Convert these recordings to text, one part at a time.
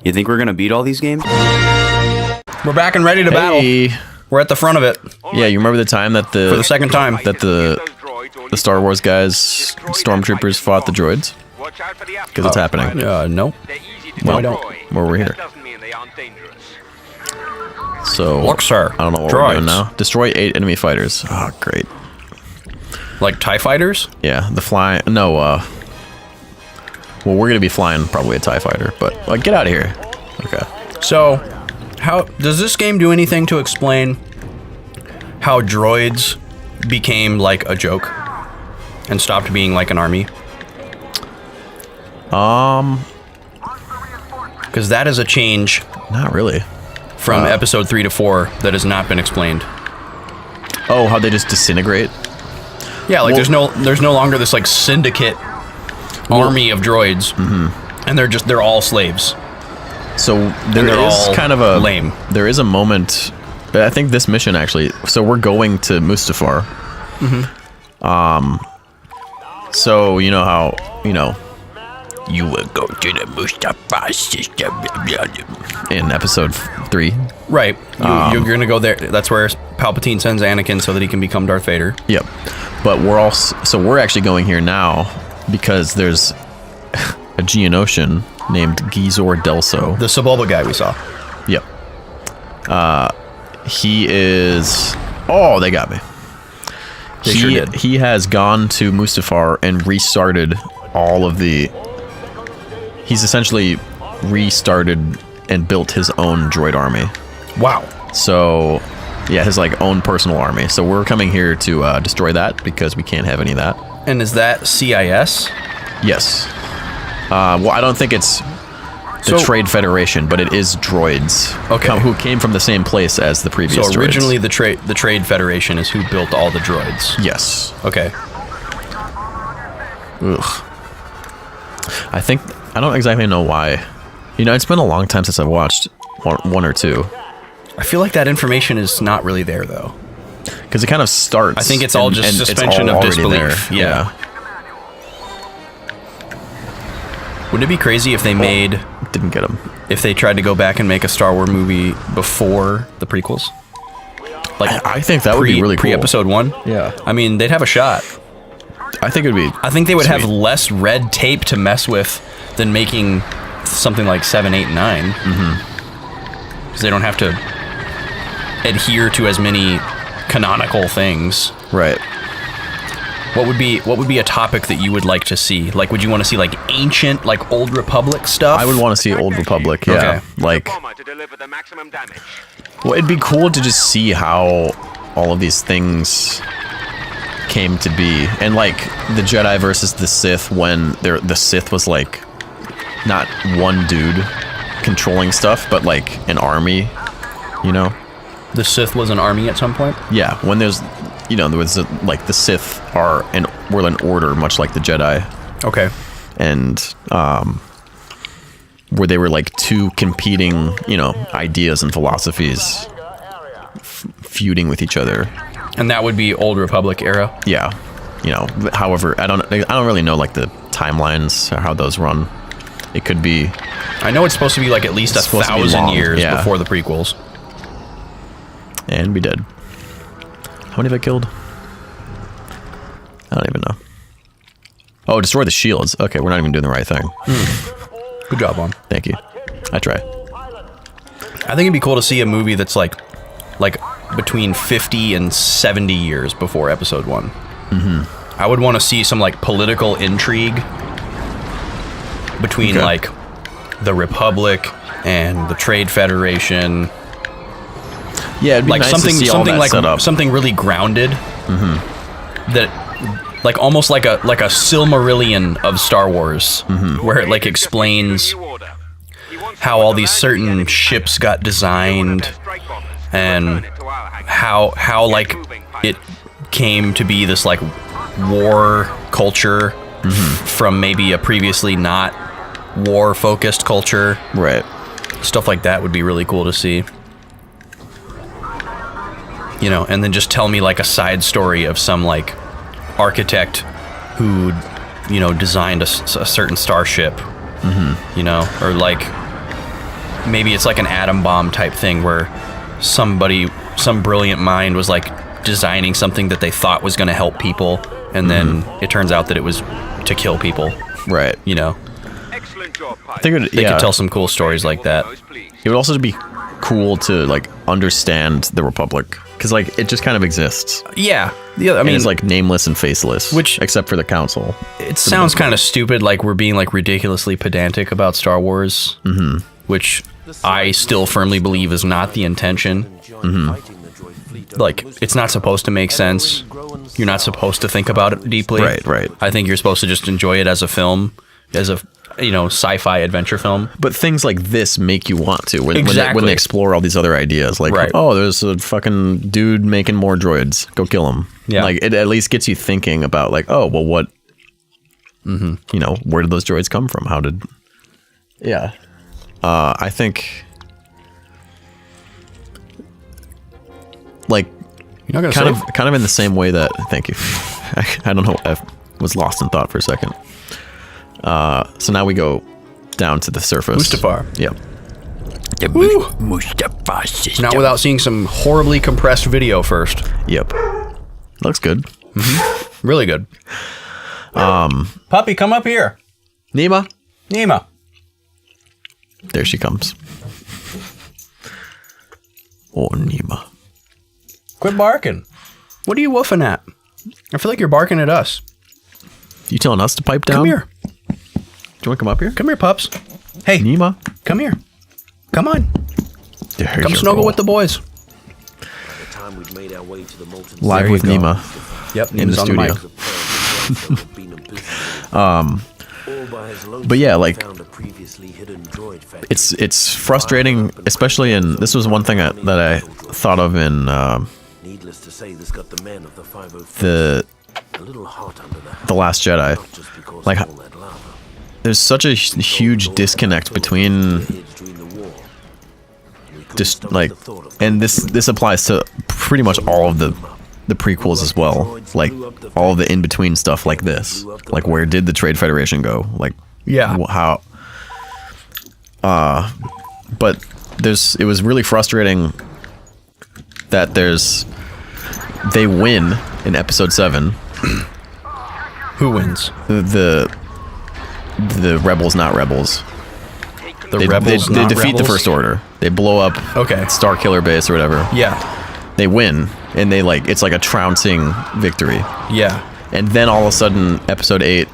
You think we're gonna beat all these games? We're back and ready to battle. We're at the front of it. Yeah, you remember the time that for the second time that the Star Wars guys, stormtroopers, fought the droids? Because it's happening. No. No, I don't. Well, we're here. So, look, sir. I don't know what we're doing now. Destroy 8 enemy fighters. Oh, great. Like TIE fighters? Yeah, the fly. No, well, we're gonna be flying probably a TIE fighter, but get out of here. Okay. So, how does this game do anything to explain how droids became like a joke and stopped being like an army? Because that is a change. Not really. From episode 3 to 4 that has not been explained. Oh, how they just disintegrate? Yeah, like there's no longer this like syndicate army of droids, and they're all slaves. So there is kind of a lame. There is a moment. I think this mission actually. So we're going to Mustafar. So you know how you will go to the Mustafar system in episode 3. Right. You're gonna go there. That's where Palpatine sends Anakin so that he can become Darth Vader. Yep. But we're actually going here now because there's a Geonosian named Gizor Delso. The Sebulba guy we saw. Yep. He is... Oh, they got me. They sure did. He has gone to Mustafar and restarted all of the... He's essentially restarted and built his own droid army. Wow. So, yeah, his own personal army. So we're coming here to destroy that because we can't have any of that. And is that CIS? Yes. Well, I don't think it's the Trade Federation, but it is droids. Okay. Who came from the same place as the previous droids. So originally the Trade Federation is who built all the droids. Yes. Okay. Ugh. I don't exactly know why. It's been a long time since I've watched one or two. I feel like that information is not really there, though. Because it kind of starts. I think it's all just suspension of disbelief. Yeah. Wouldn't it be crazy if they didn't get them. If they tried to go back and make a Star Wars movie before the prequels? I think that would be really cool. Pre-episode 1? Yeah. I mean, they'd have a shot. I think it would be. I think they would have less red tape to mess with than making something like 7, 8, and 9. Because they don't have to adhere to as many canonical things. Right. What would be a topic that you would like to see? Like, would you want to see ancient, Old Republic stuff? I would want to see Old Republic. Yeah. Okay. Well, it'd be cool to just see how all of these things came to be, and the Jedi versus the Sith, when the Sith was not one dude controlling stuff, but an army. The Sith was an army at some point? Yeah, when there's there was the Sith were an order, much like the Jedi. Okay. And where they were two competing ideas and philosophies feuding with each other. And that would be Old Republic era? Yeah. However, I don't really know the timelines or how those run. It could be. I know it's supposed to be at least 1,000 years before the prequels. And we did. How many have I killed? I don't even know. Oh, destroy the shields. Okay, we're not even doing the right thing. Good job, Juan. Thank you. I try. I think it'd be cool to see a movie that's between 50 and 70 years before episode 1. I would want to see some political intrigue between the Republic and the Trade Federation. Yeah, it'd be nice to see all that set up. Something really grounded. That almost like a Silmarillion of Star Wars, where it explains how all these certain ships got designed and how it came to be this war culture from maybe a previously not war focused culture. Right. Stuff like that would be really cool to see. And then just tell me a side story of some architect who designed a certain starship. Or maybe it's like an atom bomb type thing where some brilliant mind was like designing something that they thought was going to help people, and then it turns out that it was to kill people. Right. You know. Excellent job, I think They could tell some cool stories like that. it would also be cool to like understand the Republic, because like it just kind of exists. Yeah. I I mean, mean, it's like nameless and faceless, Which- except for the Council. it sounds kind of stupid, like we're being like ridiculously pedantic about Star Wars, which I still firmly believe is not the intention. Like, it's not supposed to make sense. You're not supposed to think about it deeply. Right. I think you're supposed to just enjoy it as a film, as a sci-fi adventure film. But things like this make you want to when Exactly. they explore all these other ideas. Like, Right. oh, there's a fucking dude making more droids. Go kill him. Yeah. Like, it at least gets you thinking about like, oh, well, what, where did those droids come from? How did... Yeah. I think... Like, You're not kind of in the same way that... Thank you. I don't know. I was lost in thought for a second. So now we go down to the surface. Mustafar. Yep. Mustafa system. Not without seeing some horribly compressed video first. Yep. Looks good. Really good. Puppy, come up here. Nima. Nima. There she comes. Oh, Nima. Quit barking. What are you woofing at? I feel like you're barking at us. You telling us to pipe down? Come here. Do you want to come up here? Come here, pups. Hey, Nima. come here. Come on. There Come you snuggle go. with the boys. Live There with you go. Nima. Yep, In the Nima's on studio. But yeah, like it's frustrating, especially in this was one thing that I thought of in Needless to say, this got the men of the 504 the a little hot under the The Last Jedi. just because Like, of all that lava. there's such a huge disconnect between During the war, we couldn't just stomach like, the thought of and this applies to pretty much all of the prequels as well. Like all of the in between stuff like this. Like, where did the Trade Federation go? Like, Yeah. how? But it was really frustrating that they win in episode 7. Who wins? The rebels, not rebels. The rebels, they not defeat the rebels? First Order. They blow up Okay. Star Killer Base or whatever. Yeah. They win, and it's like a trouncing victory. Yeah. And then all of a sudden, episode 8,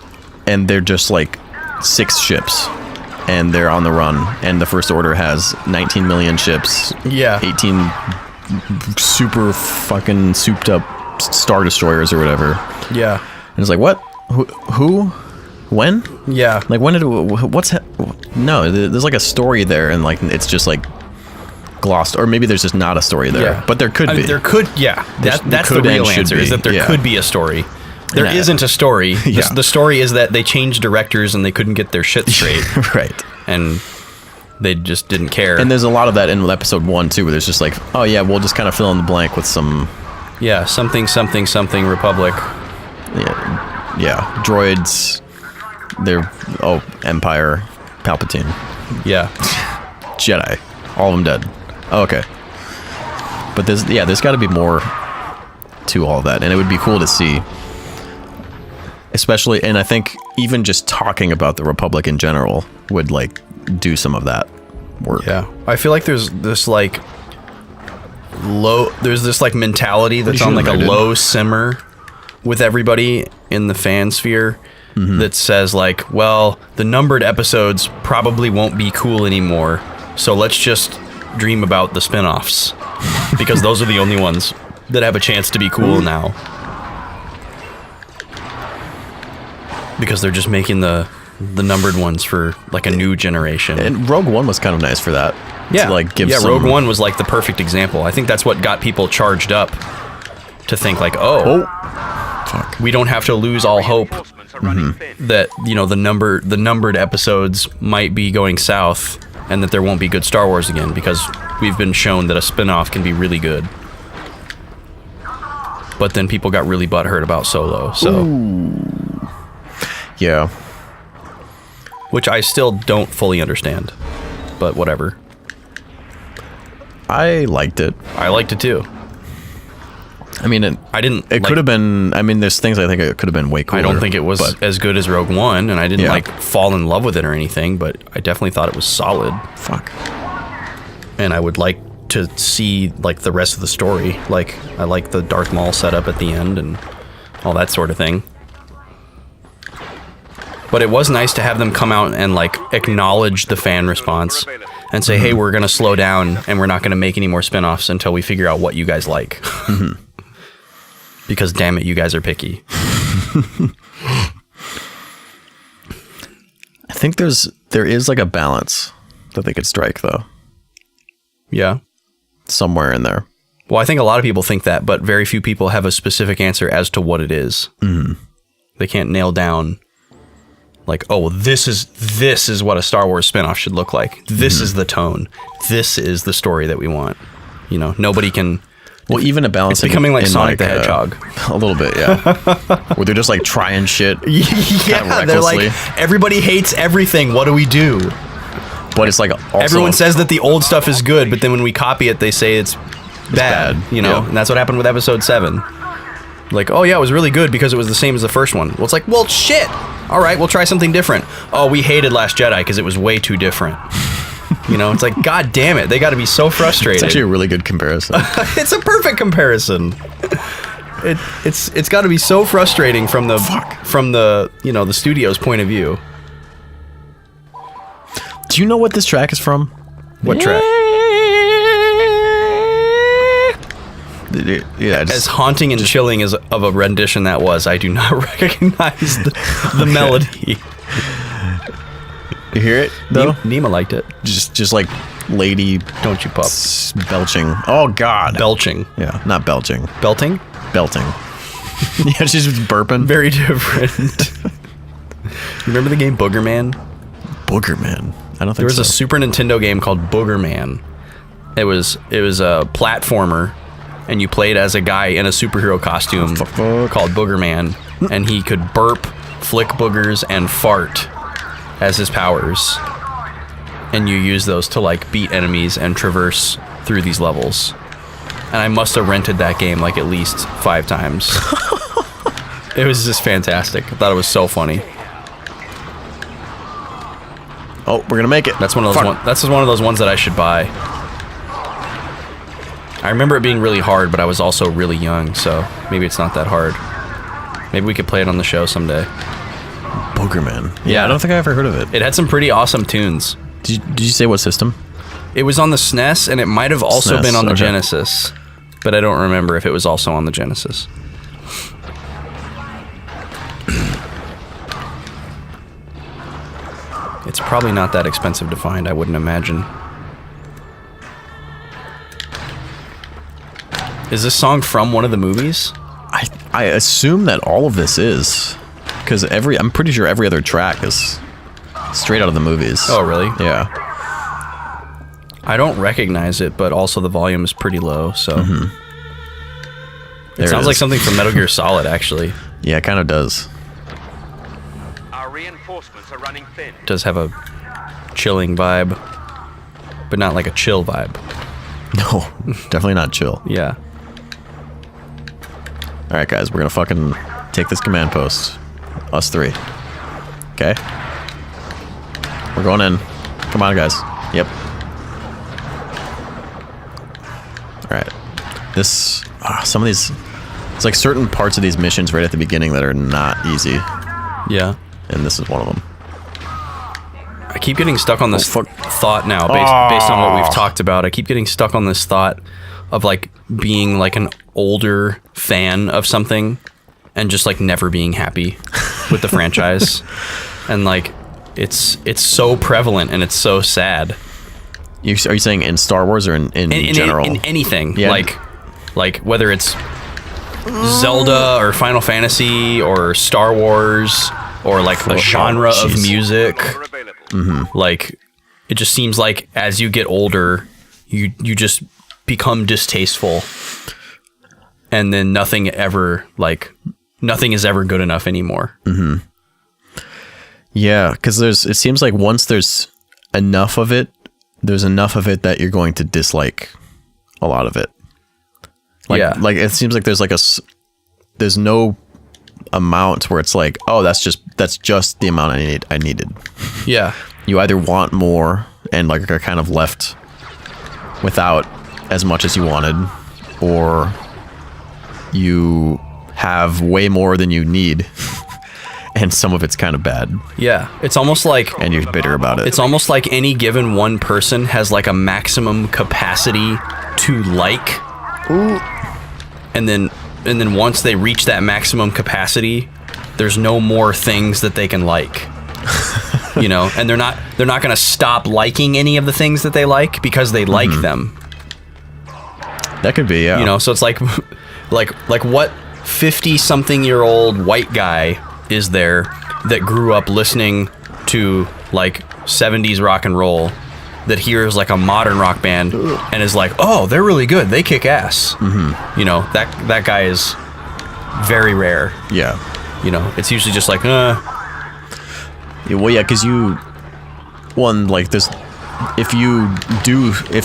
and they're just like 6 ships, and they're on the run. And the First Order has 19 million ships. Yeah. 18 super fucking souped up Star Destroyers or whatever. Yeah. And it's like, what? Who? When? Yeah. Like, when did... No, there's like a story there, and like it's just like glossed, or maybe there's just not a story there. Yeah. But there could I mean, be. There could, yeah. That's the could and real should answer, be, is that there yeah. could be a story. There Yeah. isn't a story. Yeah. The story is that they changed directors and they couldn't get their shit straight. Right. And they just didn't care. And there's a lot of that in episode 1 too, where there's just like, oh yeah, we'll just kind of fill in the blank with some... Yeah, something Republic. Yeah, droids. They're... Oh, Empire. Palpatine. Yeah. Jedi. All of them dead. Oh, okay. But there's got to be more to all that, and it would be cool to see. Especially, and I think even just talking about the Republic in general would like do some of that work. Yeah. I feel like there's this like mentality that's on like a low simmer with everybody in the fan sphere that says like, well, the numbered episodes probably won't be cool anymore, so let's just dream about the spin-offs because those are the only ones that have a chance to be cool now, because they're just making the numbered ones for like a new generation. And Rogue One was kind of nice for that. Yeah, To like give some... Rogue One was like the perfect example. I think that's what got people charged up to think like, oh, Fuck. we don't have to lose all hope that the numbered episodes might be going south and that there won't be good Star Wars again, because we've been shown that a spin-off can be really good. But then people got really butthurt about Solo, so Yeah. which I still don't fully understand, but whatever. I liked it. I liked it too. I mean, it could have been. I mean, there's things I think it could have been way cooler. I don't think it was as good as Rogue One, and I didn't like fall in love with it or anything, but I definitely thought it was solid. Fuck. And I would like to see like the rest of the story. Like I like the Darth Maul setup at the end and all that sort of thing. But it was nice to have them come out and like acknowledge the fan response and say, hey, we're going to slow down and we're not going to make any more spin-offs until we figure out what you guys like. Because damn it, you guys are picky. I think there is like a balance that they could strike though. Yeah. Somewhere in there. Well, I think a lot of people think that, but very few people have a specific answer as to what it is. They can't nail down like, oh, this is what a Star Wars spinoff should look like. This is the tone. This is the story that we want. You know, nobody can. Well, even a balance. It's becoming like Sonic the Hedgehog. A little bit, yeah. Where they're just like trying shit. Yeah, they're like, everybody hates everything. What do we do? But it's like also, everyone says that the old stuff is good, but then when we copy it, they say it's bad. You know, and that's what happened with Episode 7. Like, oh yeah, it was really good because it was the same as the first one. Well, it's like, well, shit. All right, we'll try something different. Oh, we hated Last Jedi because it was way too different. You know, it's like, god damn it, they got to be so frustrated. It's actually a really good comparison. It's a perfect comparison. It's got to be so frustrating from the you know, the studio's point of view. Do you know what this track is from? What track? Yeah, as haunting and chilling as of a rendition that was, I do not recognize the melody. You hear it though? Nima liked it. Just like lady, don't you pup? Belching. Oh god. Belching. Yeah, not belching. Belting. Belting. Yeah, she's burping. Very different. Remember the game Booger Man? Booger Man. I don't think there was a Super Nintendo game called Booger Man. It was a platformer. And you played as a guy in a superhero costume called Booger Man, and he could burp, flick boogers, and fart as his powers. And you use those to like beat enemies and traverse through these levels. And I must have rented that game like at least 5 times. It was just fantastic. I thought it was so funny. Oh, we're gonna make it. That's one of those. That's one of those ones that I should buy. I remember it being really hard, but I was also really young, so maybe it's not that hard. Maybe we could play it on the show someday. Boogerman. Yeah, I don't think I ever heard of it. It had some pretty awesome tunes. Did you say what system? It was on the SNES, and it might have also been on the Genesis, but I don't remember if it was also on the Genesis. It's probably not that expensive to find, I wouldn't imagine. Is this song from one of the movies? I assume that all of this is, because I'm pretty sure every other track is straight out of the movies. Oh, really? Yeah. I don't recognize it, but also the volume is pretty low, so... It sounds like something from Metal Gear Solid, actually. Yeah, it kind of does. Our reinforcements are running thin. It does have a chilling vibe, but not like a chill vibe. No, definitely not chill. Yeah. Alright guys, we're gonna fucking take this command post. Us 3. Okay? We're going in. Come on guys. Yep. Alright. This... some of these... It's like certain parts of these missions right at the beginning that are not easy. Yeah. And this is one of them. I keep getting stuck on this thought now, based on what we've talked about. I keep getting stuck on this thought of like being like an older fan of something and just like never being happy with the franchise. And like it's so prevalent and it's so sad. Are you saying in Star Wars or in general? In anything. Yeah. Like whether it's Zelda or Final Fantasy or Star Wars or like a genre of music. Like it just seems like as you get older, you just become distasteful, and then nothing is ever good enough anymore. Yeah, because it seems like once there's enough of it, there's enough of it that you're going to dislike a lot of it. Like, Yeah. like it seems like there's no amount where it's like, oh, that's just the amount I needed. Yeah. You either want more and like are kind of left without as much as you wanted, or you have way more than you need and some of it's kind of bad Yeah. It's almost like and you're bitter about it. it's almost like any given one person has like a maximum capacity to like. Ooh. And then once they reach that maximum capacity, there's no more things that they can like. You know, and they're not going to stop liking any of the things that they like because they like them. That could be, yeah. You know, so it's like what 50-something-year-old white guy is there that grew up listening to like 70s rock and roll that hears like a modern rock band and is like, oh, they're really good, they kick ass. You know, that guy is very rare. Yeah. You know, it's usually just like, Yeah, well, yeah, because like this, if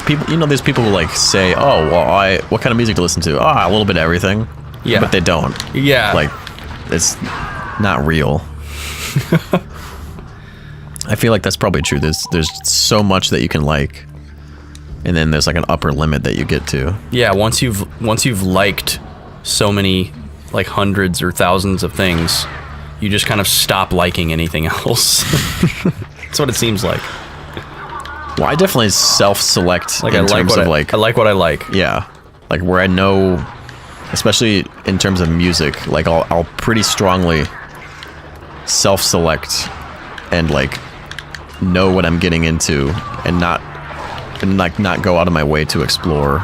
people, you know, there's people who like say, oh, well, what kind of music to listen to? A little bit of everything. Yeah. But they don't. yeah, Like, it's not real. I feel like that's probably true. There's so much that you can like, and then there's like an upper limit that you get to. yeah. Once you've liked so many, like hundreds or thousands of things, you just kind of stop liking anything else. That's what it seems like. Well, I definitely self-select Like in I like terms what of I like what I like. yeah, like where I know, especially in terms of music, like I'll pretty strongly self-select and like know what I'm getting into and not go out of my way to explore.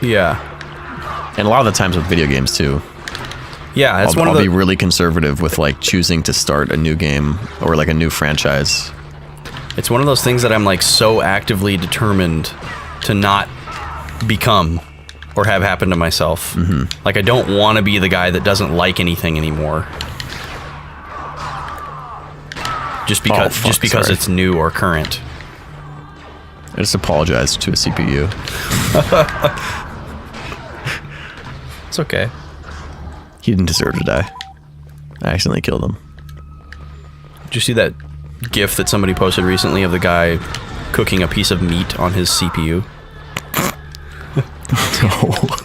Yeah, And a lot of the times with video games too. yeah. It's I'll be really conservative with like choosing to start a new game or like a new franchise. It's one of those things that I'm like so actively determined to not become or have happen to myself. Like I don't want to be the guy that doesn't like anything anymore. Just because sorry. it's new or current. I just apologized to a CPU. It's okay. He didn't deserve to die. I accidentally killed him. Did you see that GIF that somebody posted recently of the guy cooking a piece of meat on his CPU?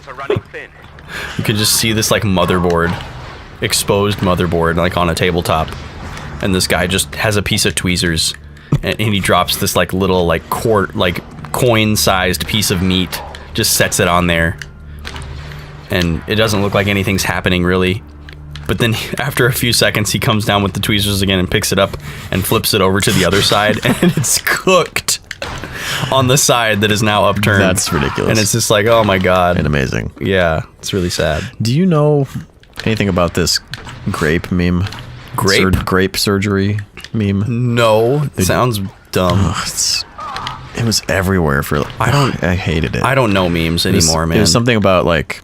Are running thin. You could just see this like motherboard, exposed motherboard, like on a tabletop, and this guy just has a piece of tweezers, and he drops this like little like coin-sized piece of meat, just sets it on there, and it doesn't look like anything's happening really. But then after a few seconds, he comes down with the tweezers again and picks it up and flips it over to the other side, and it's cooked on the side that is now upturned. That's ridiculous. And it's just like, oh my god. And amazing. Yeah, it's really sad. Do you know anything about this grape meme? Grape? Grape surgery meme? No, it sounds dumb. It was everywhere for. I hated it. I don't know memes anymore, man. There's something about like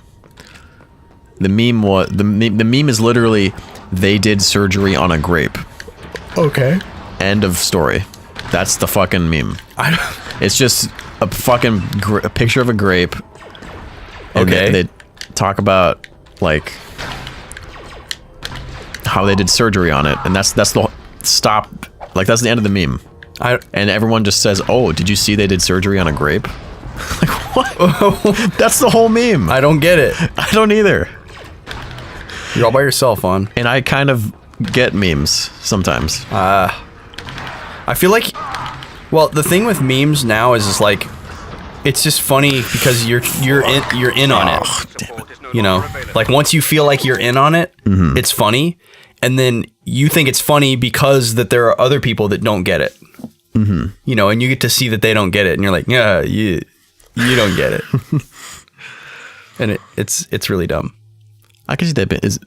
the meme. The meme is literally they did surgery on a grape. Okay. End of story. That's the fucking meme. It's just a fucking a picture of a grape. And Okay. They talk about like how they did surgery on it, and that's the stop. Like that's the end of the meme. And everyone just says, "Oh, did you see they did surgery on a grape?" Like what? That's the whole meme. I don't get it. I don't either. You're all by yourself, on. And I kind of get memes sometimes. I feel like, well, the thing with memes now is like, it's just funny because you're in on it. Support is no You know, longer available. like once you feel like you're in on it, it's funny, and then you think it's funny because that there are other people that don't get it. You know, and you get to see that they don't get it, and you're like, yeah, you don't get it, and it's really dumb. I can see that. Is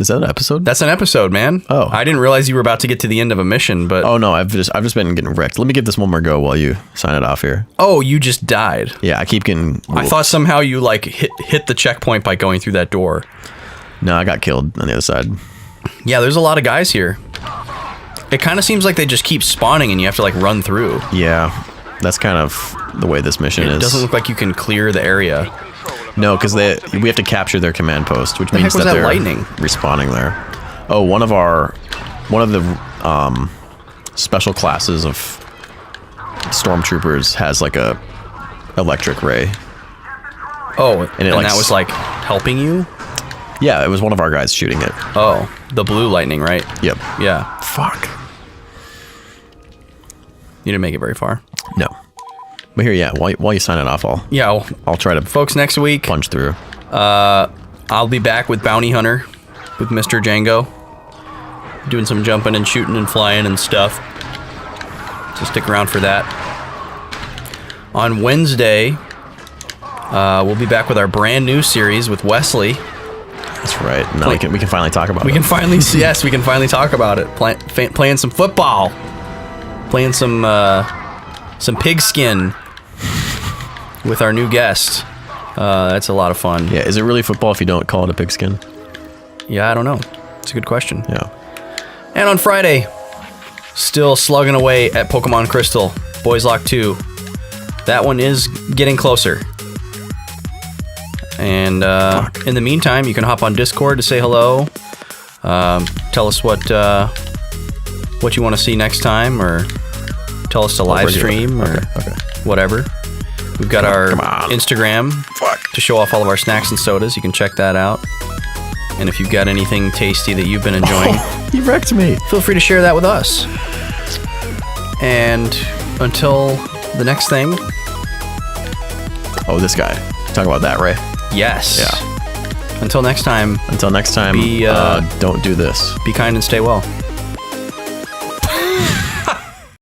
that an episode? That's an episode, man. Oh. I didn't realize you were about to get to the end of a mission, but Oh no, I've just been getting wrecked. Let me give this one more go while you sign it off here. oh, you just died. Yeah, I keep getting. I thought somehow you like hit the checkpoint by going through that door. No, I got killed on the other side. Yeah, there's a lot of guys here. It kind of seems like they just keep spawning and you have to like run through. Yeah, That's kind of the way this mission It is. doesn't look like you can clear the area. No, because we have to capture their command post, which The means heck was that that they're lightning? respawning there. Oh, one of the special classes of stormtroopers has like a electric ray. Oh, and like, that was like helping you? Yeah, it was one of our guys shooting it. Oh, the blue lightning, right? Yep. Yeah. Fuck. You didn't make it very far. No. But here, yeah, while you sign it off, I'll try to Folks, next week, punch through. I'll be back with Bounty Hunter, with Mr. Django. Doing some jumping and shooting and flying and stuff. So stick around for that. On Wednesday, we'll be back with our brand new series with Wesley. That's right. Now we can finally talk about it. We can finally talk about it. Playing some football. Playing some pigskin with our new guest. That's a lot of fun. Yeah, is it really football if you don't call it a pigskin? Yeah, I don't know. It's a good question. Yeah. And on Friday, still slugging away at Pokemon Crystal, Boys Lock 2. That one is getting closer. And in the meantime, you can hop on Discord to say hello. Tell us what you want to see next time, or tell us to live stream, or whatever. We've got our Instagram to show off all of our snacks and sodas. You can check that out. And if you've got anything tasty that you've been enjoying, You wrecked me. feel free to share that with us. And until the next thing, Oh, this guy. Talk about that, Ray. yes. Yeah. Until next time, Until next time, Be, don't do this. be kind and stay well.